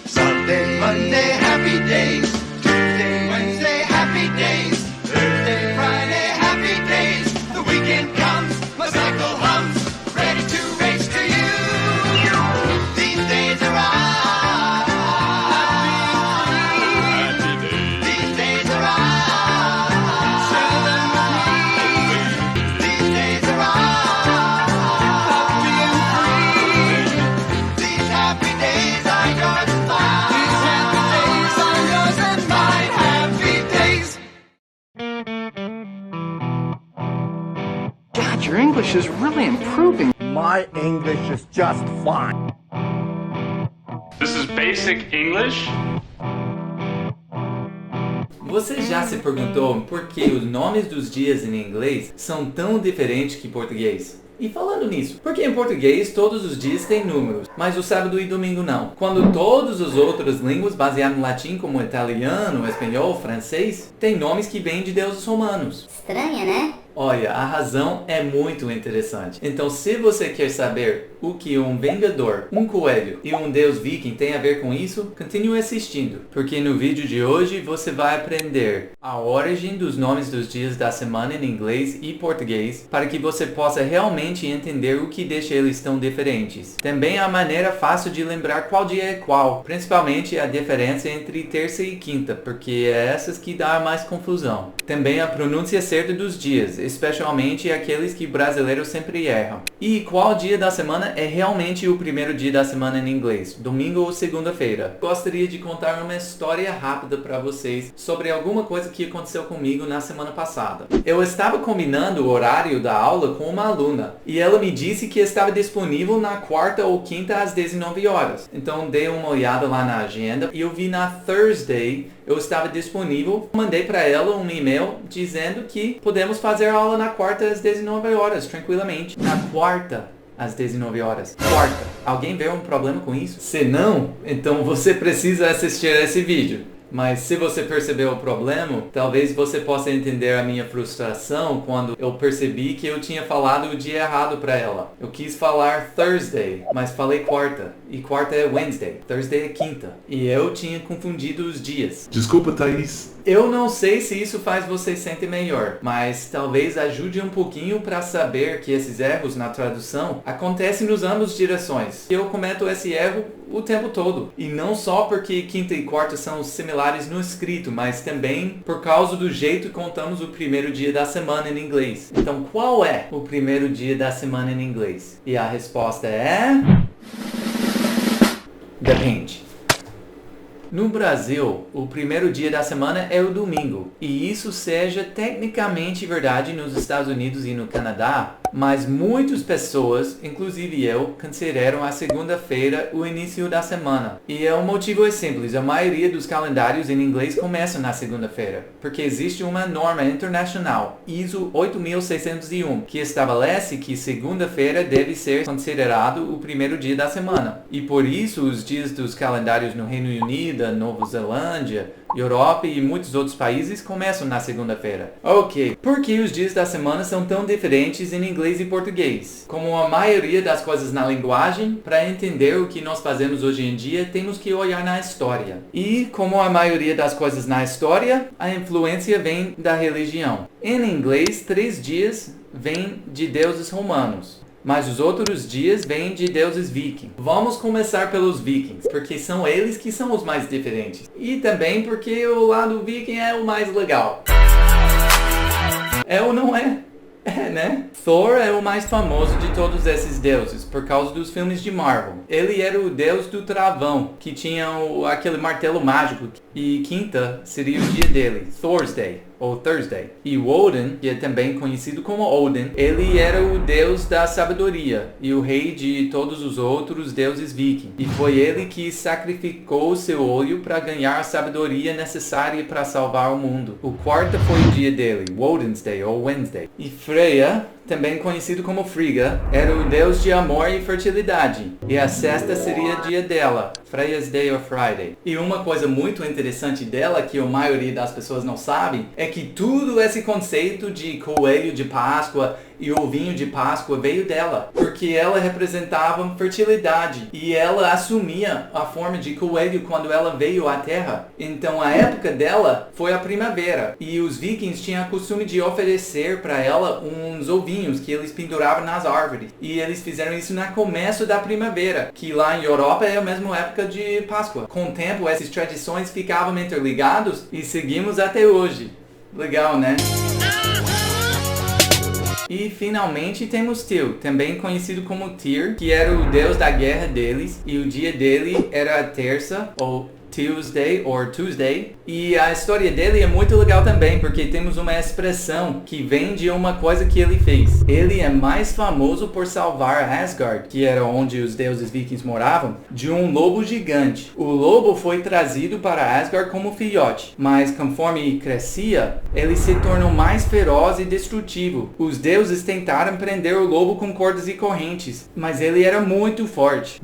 Sunday, Monday, happy days. Tuesday, Wednesday, happy days. Thursday, Friday, happy days. The weekend comes, my cycle hums, ready to race to you. These days are ours. These days are ours. These days are ours. These happy days are yours and mine. These happy days are yours and mine. Happy days. God, your English is really improving. My English is just fine. This is basic English. Você já se perguntou por que os nomes dos dias em inglês são tão diferentes que em português? E falando nisso, porque em português todos os dias têm números, mas o sábado e domingo não. Quando todas as outras línguas baseadas no latim, como italiano, espanhol, francês, têm nomes que vêm de deuses romanos. Estranha, né? Olha, a razão é muito interessante. Então, se você quer saber o que um vingador, um coelho e um deus viking tem a ver com isso, continue assistindo, porque no vídeo de hoje você vai aprender a origem dos nomes dos dias da semana em inglês e português, para que você possa realmente entender o que deixa eles tão diferentes. Também a maneira fácil de lembrar qual dia é qual, principalmente a diferença entre terça e quinta, porque é essas que dá mais confusão. Também a pronúncia certa dos dias, especialmente aqueles que brasileiros sempre erram. E qual dia da semana é realmente o primeiro dia da semana em inglês, domingo ou segunda-feira? Gostaria de contar uma história rápida para vocês sobre alguma coisa que aconteceu comigo na semana passada. Eu estava combinando o horário da aula com uma aluna e ela me disse que estava disponível na quarta ou quinta às 19 horas. Então dei uma olhada lá na agenda e eu vi na Thursday eu estava disponível. Mandei para ela um e-mail dizendo que podemos fazer a aula na quarta às 19 horas, tranquilamente. Na quarta às 19 horas. Quarta. Alguém vê um problema com isso? Se não, então você precisa assistir esse vídeo. Mas se você percebeu o problema, talvez você possa entender a minha frustração quando eu percebi que eu tinha falado o dia errado para ela. Eu quis falar Thursday, mas falei quarta. E quarta é Wednesday. Thursday é quinta. E eu tinha confundido os dias. Desculpa, Thaís. Eu não sei se isso faz você sentir melhor, mas talvez ajude um pouquinho para saber que esses erros na tradução acontecem nos ambas direções. Eu cometo esse erro o tempo todo. E não só porque quinta e quarta são similares no escrito, mas também por causa do jeito que contamos o primeiro dia da semana em inglês. Então, qual é o primeiro dia da semana em inglês? E a resposta é... depende. No Brasil, o primeiro dia da semana é o domingo, e isso seja tecnicamente verdade nos Estados Unidos e no Canadá, mas muitas pessoas, inclusive eu, consideram a segunda-feira o início da semana. E o motivo é simples, a maioria dos calendários em inglês começam na segunda-feira, porque existe uma norma internacional, ISO 8601, que estabelece que segunda-feira deve ser considerado o primeiro dia da semana. E por isso os dias dos calendários no Reino Unido, Nova Zelândia, Europa e muitos outros países começam na segunda-feira. Ok, por que os dias da semana são tão diferentes em inglês e português? Como a maioria das coisas na linguagem, para entender o que nós fazemos hoje em dia, temos que olhar na história. E, como a maioria das coisas na história, a influência vem da religião. Em inglês, 3 dias vêm de deuses romanos, mas os outros dias vêm de deuses vikings. Vamos começar pelos vikings, porque são eles que são os mais diferentes. E também porque o lado viking é o mais legal. É ou não é? É, né? Thor é o mais famoso de todos esses deuses, por causa dos filmes de Marvel. Ele era o deus do travão, que tinha aquele martelo mágico. E quinta seria o dia dele, Thursday, ou Thursday. E o Odin, que é também conhecido como Odin, ele era o deus da sabedoria e o rei de todos os outros deuses vikings. E foi ele que sacrificou seu olho para ganhar a sabedoria necessária para salvar o mundo. O quarto foi o dia dele, Odin's Day ou Wednesday. E Freya também conhecido como Frigga, era o deus de amor e fertilidade, e a sexta seria dia dela, Freya's Day or Friday. E uma coisa muito interessante dela, que a maioria das pessoas não sabe, é que tudo esse conceito de coelho de Páscoa e ovinho de Páscoa veio dela, porque ela representava fertilidade e ela assumia a forma de coelho quando ela veio à Terra. Então a época dela foi a primavera e os vikings tinham o costume de oferecer para ela uns ovinhos que eles penduravam nas árvores. E eles fizeram isso no começo da primavera, que lá em Europa é a mesma época de Páscoa. Com o tempo essas tradições ficavam interligadas e seguimos até hoje. Legal, né? E finalmente temos Tyr, também conhecido como Tyr, que era o deus da guerra deles, e o dia dele era a terça, ou Tuesday, or Tuesday. E a história dele é muito legal também, porque temos uma expressão que vem de uma coisa que ele fez. Ele é mais famoso por salvar Asgard, que era onde os deuses vikings moravam, de um lobo gigante. O lobo foi trazido para Asgard como filhote, mas conforme crescia, ele se tornou mais feroz e destrutivo. Os deuses tentaram prender o lobo com cordas e correntes, mas ele era muito forte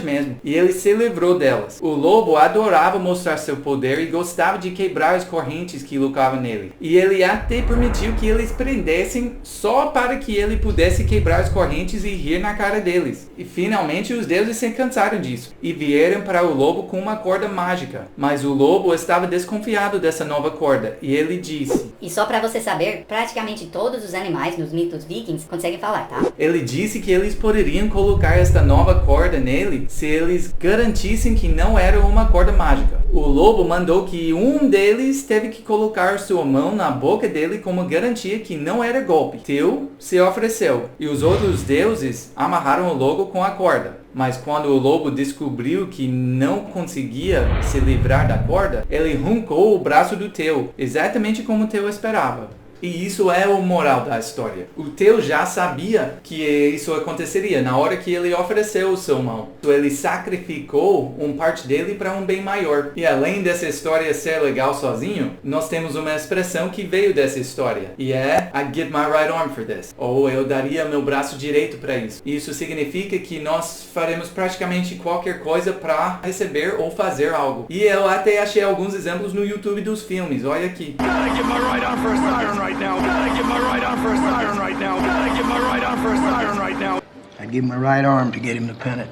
mesmo, e ele se livrou delas. O lobo adorava mostrar seu poder e gostava de quebrar as correntes que lucavam nele. E ele até permitiu que eles prendessem só para que ele pudesse quebrar as correntes e rir na cara deles. E finalmente os deuses se cansaram disso e vieram para o lobo com uma corda mágica. Mas o lobo estava desconfiado dessa nova corda e ele disse... E só pra você saber, praticamente todos os animais nos mitos vikings conseguem falar, tá? Ele disse que eles poderiam colocar esta nova corda nele se eles garantissem que não era uma corda mágica. O lobo mandou que um deles teve que colocar sua mão na boca dele como garantia que não era golpe. Tyr se ofereceu e os outros deuses amarraram o lobo com a corda. Mas quando o lobo descobriu que não conseguia se livrar da corda, ele arrancou o braço do Tyr, exatamente como Tyr esperava. E isso é o moral da história. O Tyr já sabia que isso aconteceria na hora que ele ofereceu sua mão. Então ele sacrificou uma parte dele para um bem maior. E além dessa história ser legal sozinho, nós temos uma expressão que veio dessa história. E é I give my right arm for this. Ou eu daria meu braço direito para isso. Isso significa que nós faremos praticamente qualquer coisa para receber ou fazer algo. E eu até achei alguns exemplos no YouTube dos filmes. Olha aqui. Gotta give my right arm for a siren right now. Gotta give my right arm for a siren right now. Gotta give my right arm for a siren right now. I'd give my right arm to get him to pin it.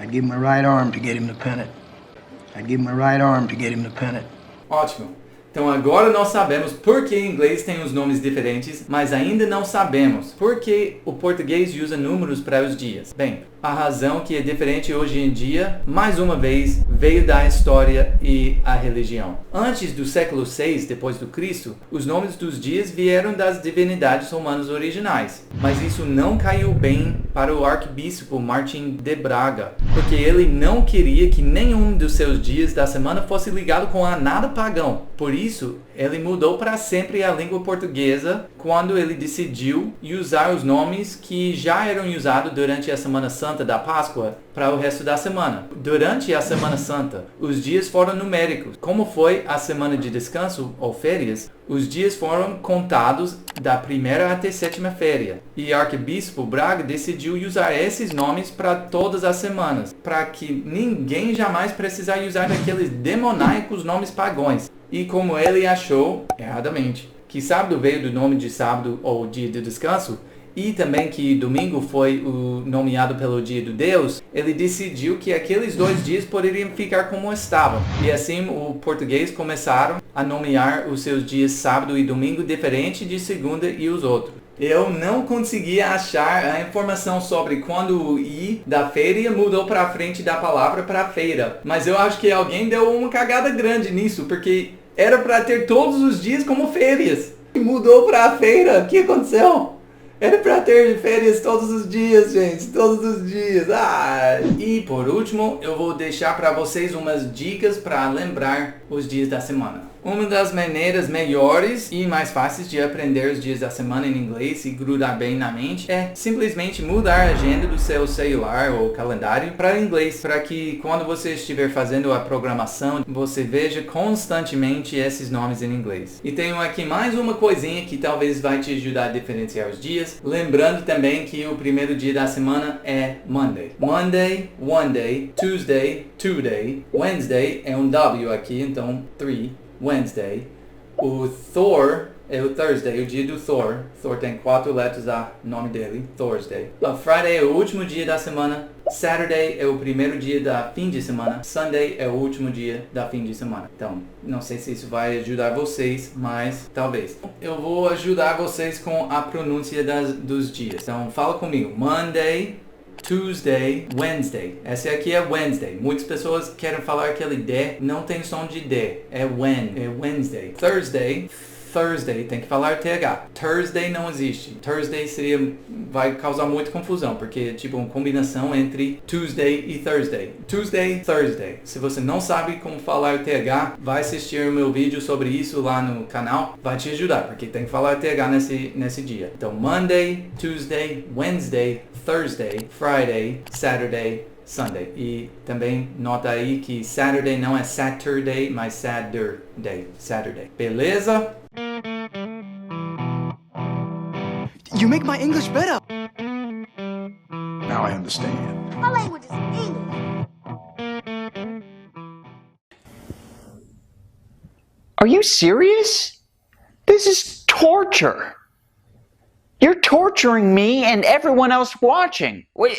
I'd give my right arm to get him to pin it. I'd give my right arm to get him to pin it. Ótimo. Então agora nós sabemos por que em inglês tem os nomes diferentes, mas ainda não sabemos por que o português usa números para os dias. Bem, a razão que é diferente hoje em dia, mais uma vez, veio da história e a religião. Antes do século 6 depois do Cristo, os nomes dos dias vieram das divindades romanas originais. Mas isso não caiu bem para o arcebispo Martin de Braga, porque ele não queria que nenhum dos seus dias da semana fosse ligado com a nada pagão. Por isso, ele mudou para sempre a língua portuguesa quando ele decidiu usar os nomes que já eram usados durante a Semana Santa da Páscoa para o resto da semana. Durante a Semana Santa, os dias foram numéricos. Como foi a semana de descanso ou férias, os dias foram contados da primeira até sétima féria. E o arcebispo Braga decidiu usar esses nomes para todas as semanas, para que ninguém jamais precisasse usar aqueles demoníacos nomes pagãos. E como ele achou, erradamente, que sábado veio do nome de sábado ou dia de descanso, e também que domingo foi o nomeado pelo dia do Deus, ele decidiu que aqueles dois dias poderiam ficar como estavam. E assim o português começaram a nomear os seus dias sábado e domingo diferente de segunda e os outros. Eu não conseguia achar a informação sobre quando o I da feira mudou para frente da palavra para feira. Mas eu acho que alguém deu uma cagada grande nisso, porque era para ter todos os dias como férias. E mudou para feira. O que aconteceu? Era para ter férias todos os dias, gente. Todos os dias. E por último, eu vou deixar para vocês umas dicas para lembrar os dias da semana. Uma das maneiras melhores e mais fáceis de aprender os dias da semana em inglês e grudar bem na mente é simplesmente mudar a agenda do seu celular ou calendário para inglês, para que quando você estiver fazendo a programação, você veja constantemente esses nomes em inglês. E tenho aqui mais uma coisinha que talvez vai te ajudar a diferenciar os dias, lembrando também que o primeiro dia da semana é Monday. Monday, one day, Tuesday, two day, Wednesday é um W aqui, então 3, Wednesday. O Thor é o Thursday, o dia do Thor. Thor tem 4 letras a nome dele, Thursday. O Friday é o último dia da semana. Saturday é o primeiro dia da fim de semana. Sunday é o último dia da fim de semana. Então, não sei se isso vai ajudar vocês, mas talvez. Eu vou ajudar vocês com a pronúncia dos dias. Então, fala comigo. Monday, Tuesday, Wednesday. Essa aqui é Wednesday. Muitas pessoas querem falar aquele D. Não tem som de D. É Wednesday. Thursday, tem que falar TH. Thursday não existe. Thursday vai causar muita confusão, porque é tipo uma combinação entre Tuesday e Thursday. Tuesday, Thursday. Se você não sabe como falar TH, vai assistir o meu vídeo sobre isso lá no canal. Vai te ajudar, porque tem que falar TH nesse dia. Então, Monday, Tuesday, Wednesday, Thursday, Friday, Saturday, Sunday. E também nota aí que Saturday não é Saturday, mas Saturday. Beleza? You make my English better. Now I understand. My language is English. Are you serious? This is torture. You're torturing me and everyone else watching. Wait,